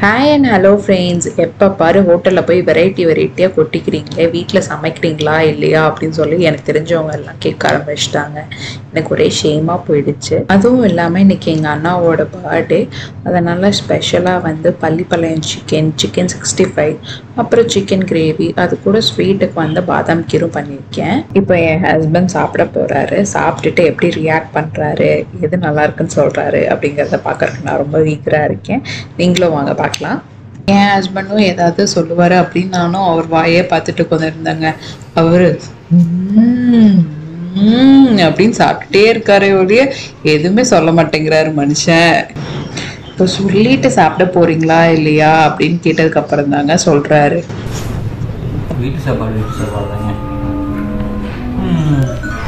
Hi and hello friends. எப்போ பாரு ஹோட்டலில் போய் வெரைட்டியாக கொட்டிக்கிறீங்களே, வீட்டில் சமைக்கிறீங்களா இல்லையா அப்படின்னு சொல்லி எனக்கு தெரிஞ்சவங்க எல்லாம் கேட்க ஆரம்பிச்சிட்டாங்க. எனக்கு ஒரே ஷேமாக போயிடுச்சு. அதுவும் இல்லாமல் இன்றைக்கி எங்கள் அண்ணாவோட பர்த்டே. அதனால் ஸ்பெஷலாக பள்ளிப்பாளையம் சிக்கன் 65, அப்புறம் சிக்கன் கிரேவி, அது கூட ஸ்வீட்டுக்கு பாதாம் கீரும் பண்ணியிருக்கேன். இப்போ என் ஹஸ்பண்ட் சாப்பிட போகிறாரு. சாப்பிட்டுட்டு எப்படி ரியாக்ட் பண்ணுறாரு, எது நல்லா இருக்குன்னு சொல்கிறாரு அப்படிங்கிறத பார்க்கறதுக்கு நான் ரொம்ப வீக்கராக இருக்கேன். நீங்களும் வாங்க பார்க்கலாம். என் ஹஸ்பண்டும் ஏதாவது சொல்லுவார் அப்படின்னு நானும் அவர் வாயே பார்த்துட்டு கொண்டிருந்தாங்க. அவர் அப்படின்னு சாப்பிட்டுட்டே இருக்காரு, ஒழிய எதுவுமே சொல்ல மாட்டேங்கிறாரு மனுஷன். இப்போ சொல்லிட்டு சாப்பிட போறீங்களா இல்லையா அப்படின்னு கேட்டதுக்கு அப்புறம் தாங்க சொல்றாரு.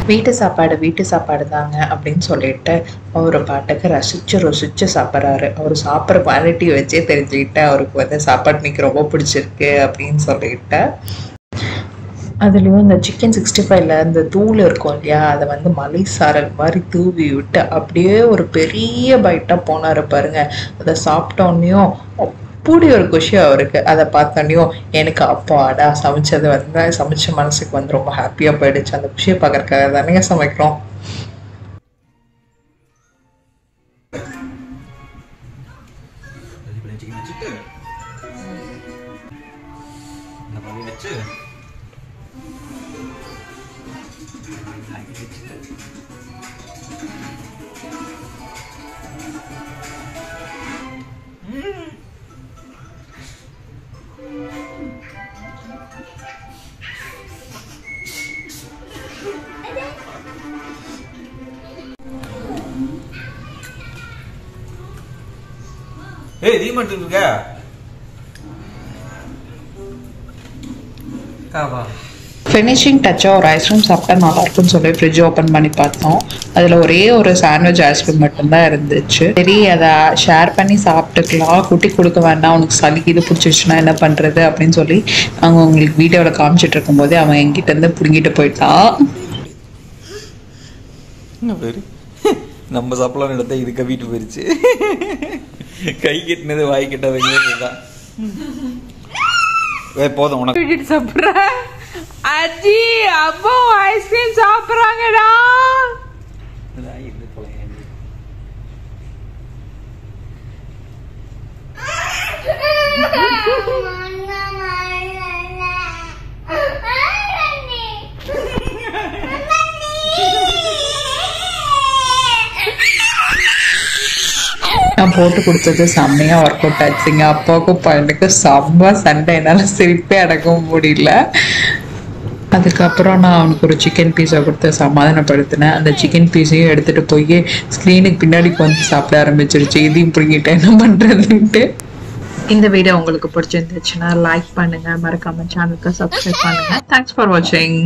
வீட்டு சாப்பாடு தாங்க அப்படின்னு சொல்லிட்டு அவரை பாட்டுக்கு ரசிச்சு சாப்பிட்றாரு. அவர் சாப்பிட்ற குவாலிட்டி வச்சே தெரிஞ்சுக்கிட்டு அவருக்கு சாப்பாடு இன்னைக்கு ரொம்ப பிடிச்சிருக்கு அப்படின்னு சொல்லிட்டு, அதுலேயும் இந்த சிக்கன் 65ல இந்த தூள் இருக்கும் இல்லையா, அதை மலை சாரல் மாதிரி தூவி விட்டு அப்படியே ஒரு பெரிய பைட்டாக போனார் பாருங்க. அதை சாப்பிட்டோன்னையும் அப்படி ஒரு குஷி அவருக்கு. அதை பார்த்தோன்னையும் எனக்கு அப்பாடா சமைச்சது சமைச்ச மனசுக்கு ரொம்ப ஹாப்பியாக போயிடுச்சு. அந்த குஷியை பார்க்கறதுக்காக தானே சமைக்கிறோம். ஏய் நீ மட்டும் இருக்க காவா. ஃபினிஷிங் டச்சாக ஒரு ஐஸ்கிரீம் சாப்பிட்டா நல்லா இருக்குன்னு சொல்லி ஃப்ரிட்ஜ் ஓப்பன் பண்ணி பார்த்தோம். அதில் ஒரே ஒரு சாண்ட்விச் ஐஸ்கிரீம் மட்டும்தான் இருந்துச்சு. சரி, அதை ஷேர் பண்ணி சாப்பிட்டுக்கலாம், குட்டி கொடுக்க வேண்டாம், உனக்கு சளிக்கு இது பிடிச்சிச்சுன்னா என்ன பண்ணுறது அப்படின்னு சொல்லி அவங்க உங்களுக்கு வீடியோவில் காமிச்சிட்டு இருக்கும்போதே அவன் என்கிட்ட இருந்து பிடுங்கிட்டு போயிட்டான். நம்ம சாப்பிடலாம் இடத்த இதுக்க வீட்டு போயிருச்சு. கை கட்டினது வாய் கிட்டதான் போதும் உனக்கு சாப்பிட்ற. அஜி அப்போ ஐஸ்கிரீம் சாப்பிட்றாங்கடா. நான் போட்டு கொடுத்தது செம்மையாக ஒர்க் அவுட் ஆச்சுங்க. அப்பாவுக்கும் பையனுக்கு செம்ம சண்டை, என்னால் சிரிப்பே அடக்கவும் முடியல. அதுக்கப்புறம் நான் அவனுக்கு ஒரு சிக்கன் பீஸை கொடுத்து சமாதானப்படுத்தினேன். அந்த சிக்கன் பீஸையும் எடுத்துகிட்டு போய் ஸ்க்ரீனுக்கு பின்னாடி சாப்பிட ஆரம்பிச்சிருச்சு. இதையும் பிடிங்கிட்டு என்ன பண்ணுறதுன்ட்டு. இந்த வீடியோ உங்களுக்கு பிடிச்சிருந்துச்சுன்னா லைக் பண்ணுங்கள், மறக்காமல் சேனலுக்கு சப்ஸ்கிரைப் பண்ணுங்கள். தேங்க்ஸ் ஃபார் வாட்சிங்.